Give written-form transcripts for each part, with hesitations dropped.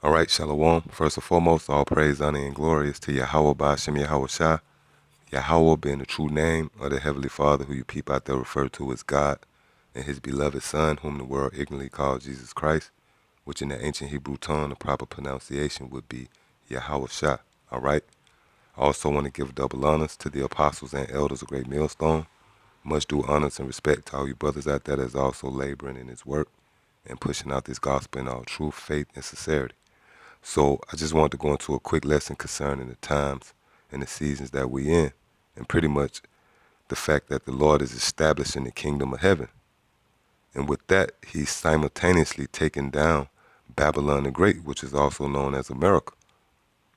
All right, Shalom. First and foremost, all praise, honor, and glory is to Yahweh Ba'ashem Yahweh Shah. Yahweh being the true name of the Heavenly Father, who you peep out there refer to as God, and his beloved Son, whom the world ignorantly calls Jesus Christ, which in the ancient Hebrew tongue, the proper pronunciation would be Yahweh Shah. All right? I also want to give double honors to the apostles and elders of Great Millstone. Much due honors and respect to all you brothers out there that's also laboring in his work and pushing out this gospel in all truth, faith, and sincerity. So I just wanted to go into a quick lesson concerning the times and the seasons that we in, and pretty much the fact that the Lord is establishing the kingdom of heaven. And with that, he's simultaneously taking down Babylon the Great, which is also known as America.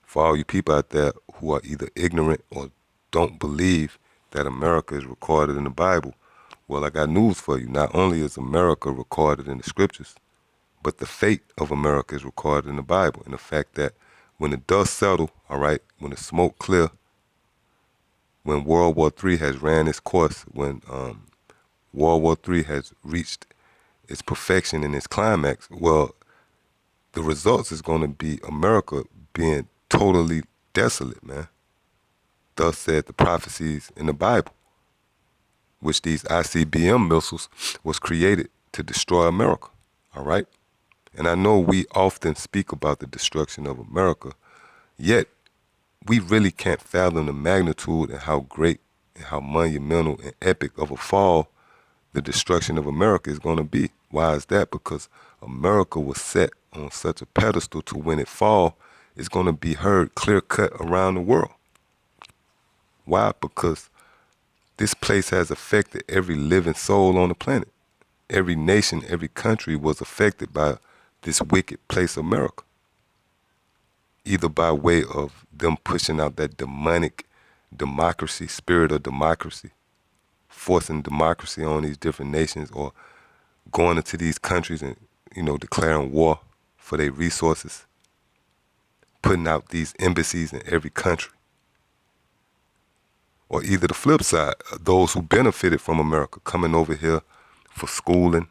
For all you people out there who are either ignorant or don't believe that America is recorded in the Bible, well, I got news for you. Not only is America recorded in the scriptures, but the fate of America is recorded in the Bible. And the fact that when the dust settle, all right, when the smoke clear, when World War III has ran its course, when World War III has reached its perfection and its climax, well, the results is going to be America being totally desolate, man. Thus said the prophecies in the Bible, which these ICBM missiles was created to destroy America, all right? And I know we often speak about the destruction of America, yet we really can't fathom the magnitude and how great and how monumental and epic of a fall the destruction of America is going to be. Why is that? Because America was set on such a pedestal to when it fall, it's going to be heard clear cut around the world. Why? Because this place has affected every living soul on the planet. Every nation, every country was affected by this wicked place, America. Either by way of them pushing out that demonic democracy, spirit of democracy, forcing democracy on these different nations, or going into these countries and, declaring war for their resources, putting out these embassies in every country. Or either the flip side, those who benefited from America coming over here for schooling,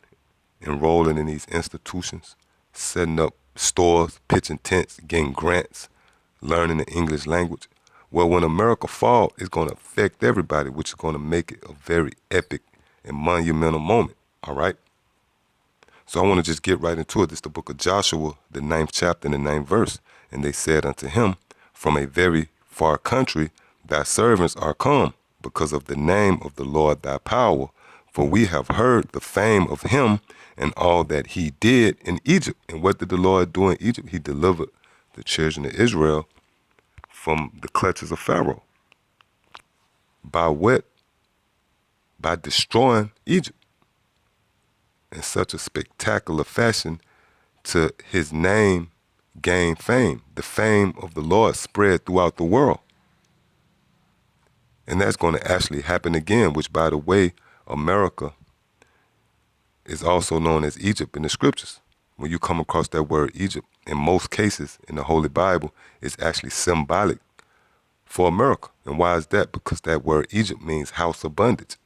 enrolling in these institutions, setting up stores, pitching tents, getting grants, learning the English language. Well, when America fall, it's going to affect everybody, which is going to make it a very epic and monumental moment, all right? So I want to just get right into it. This is the book of Joshua, the 9th chapter and the 9th verse. And they said unto him, from a very far country, thy servants are come, because of the name of the Lord thy power. For we have heard the fame of him and all that he did in Egypt. And what did the Lord do in Egypt? He delivered the children of Israel from the clutches of Pharaoh. By what? By destroying Egypt in such a spectacular fashion to his name gain fame. The fame of the Lord spread throughout the world. And that's going to actually happen again, which, by the way, America is also known as Egypt in the scriptures. When you come across that word Egypt, in most cases in the Holy Bible, it's actually symbolic for America. And why is that? Because that word Egypt means house of bondage.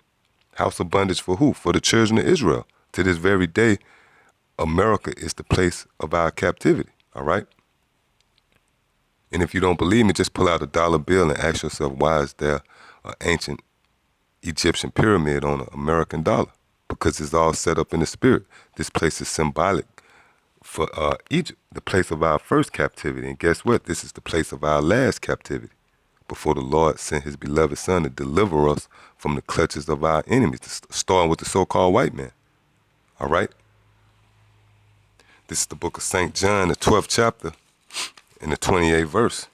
House of bondage for who? For the children of Israel. To this very day, America is the place of our captivity, all right? And if you don't believe me, just pull out a dollar bill and ask yourself, why is there an ancient Egyptian pyramid on an American dollar? Because it's all set up in the spirit. This place is symbolic for Egypt, the place of our first captivity. And guess what? This is the place of our last captivity, before the Lord sent his beloved son to deliver us from the clutches of our enemies, starting with the so-called white man. All right? This is the book of St. John, the 12th chapter, in the 28th verse.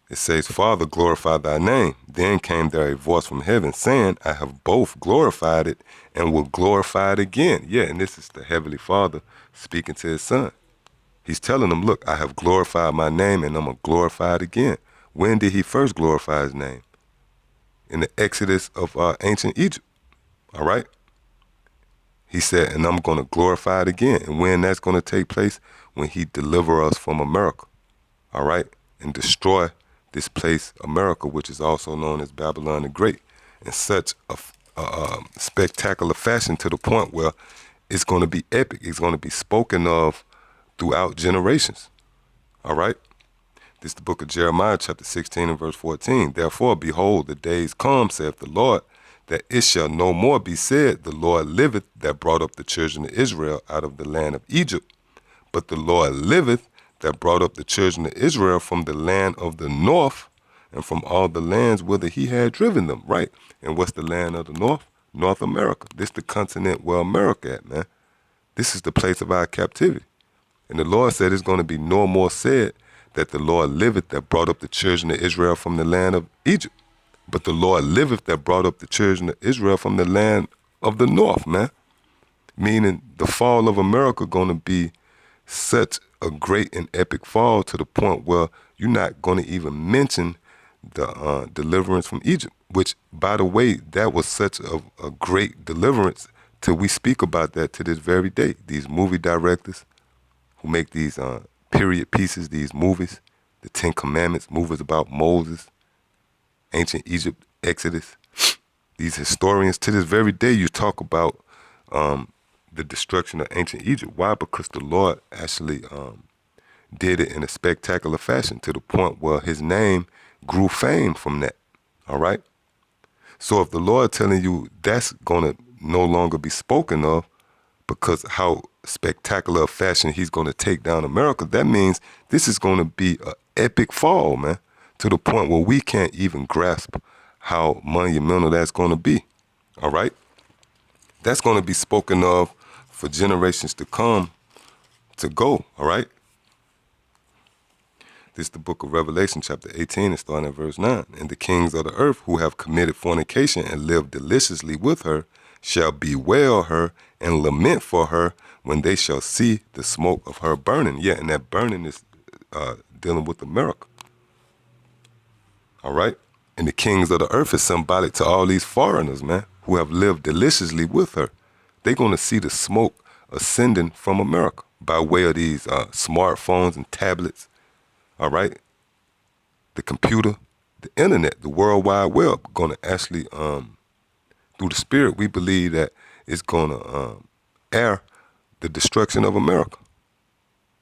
It says, Father, glorify thy name. Then came there a voice from heaven saying, I have both glorified it and will glorify it again. Yeah, and this is the Heavenly Father speaking to his son. He's telling him, look, I have glorified my name and I'm going to glorify it again. When did he first glorify his name? In the exodus of ancient Egypt, all right? He said, and I'm going to glorify it again. And when that's going to take place? When he deliver us from America, all right? And destroy this place, America, which is also known as Babylon the Great, in such a spectacular fashion, to the point where it's going to be epic. It's going to be spoken of throughout generations. All right? This is the book of Jeremiah, chapter 16 and verse 14. Therefore, behold, the days come, saith the Lord, that it shall no more be said, the Lord liveth that brought up the children of Israel out of the land of Egypt. But the Lord liveth that brought up the children of Israel from the land of the north and from all the lands whither he had driven them. Right. And what's the land of the north? North America. This the continent where America at, man. This is the place of our captivity. And the Lord said it's going to be no more said that the Lord liveth that brought up the children of Israel from the land of Egypt. But the Lord liveth that brought up the children of Israel from the land of the north, man. Meaning the fall of America going to be such a great and epic fall to the point where you're not going to even mention the deliverance from Egypt, which, by the way, that was such a great deliverance till we speak about that to this very day. These movie directors who make these period pieces, these movies, the Ten Commandments, movies about Moses, ancient Egypt, Exodus, these historians, to this very day, you talk about the destruction of ancient Egypt. Why? Because the Lord actually did it in a spectacular fashion to the point where his name grew fame from that. All right? So if the Lord telling you that's going to no longer be spoken of because how spectacular a fashion he's going to take down America, that means this is going to be an epic fall, man, to the point where we can't even grasp how monumental that's going to be. All right? That's going to be spoken of for generations to come to go, all right? This is the book of Revelation, chapter 18, and starting at verse 9. And the kings of the earth who have committed fornication and lived deliciously with her shall bewail her and lament for her when they shall see the smoke of her burning. Yeah, and that burning is dealing with America. All right? And the kings of the earth is symbolic to all these foreigners, man, who have lived deliciously with her. They're going to see the smoke ascending from America by way of these smartphones and tablets, all right? The computer, the internet, the World Wide Web, going to actually, through the Spirit, we believe that it's going to air the destruction of America.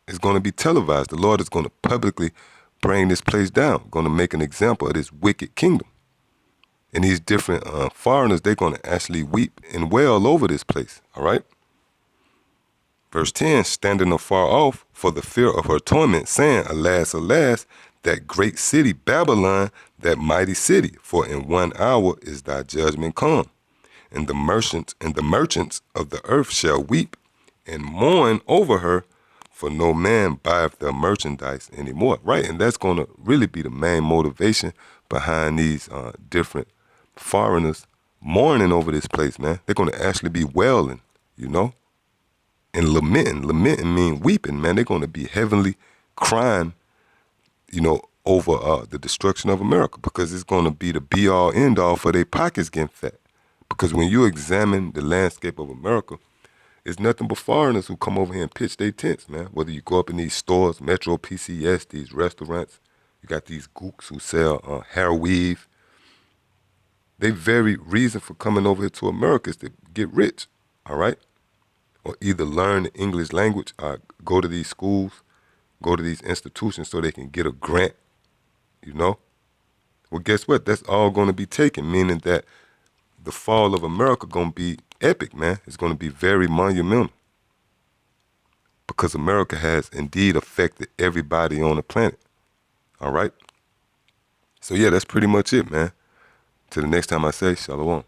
It's going to be televised. The Lord is going to publicly bring this place down, going to make an example of this wicked kingdom. And these different foreigners, they're going to actually weep and wail over this place, all right? Verse 10, standing afar off for the fear of her torment, saying, Alas, alas, that great city, Babylon, that mighty city, for in 1 hour is thy judgment come. And the merchants of the earth shall weep and mourn over her, for no man buyeth their merchandise anymore, right? And that's going to really be the main motivation behind these different foreigners mourning over this place, man. They're going to actually be wailing, you know, and lamenting. Lamenting mean weeping, man. They're going to be heavenly crying, you know, over the destruction of America, because it's going to be the be-all, end-all for their pockets getting fat. Because when you examine the landscape of America, it's nothing but foreigners who come over here and pitch their tents, man. Whether you go up in these stores, Metro PCS, these restaurants, you got these gooks who sell hair weave. Their very reason for coming over here to America is to get rich, all right? Or either learn the English language, or go to these schools, go to these institutions so they can get a grant, you know? Well, guess what? That's all going to be taken, meaning that the fall of America going to be epic, man. It's going to be very monumental, because America has indeed affected everybody on the planet, all right? So, yeah, that's pretty much it, man. Till the next time I say, Shalom.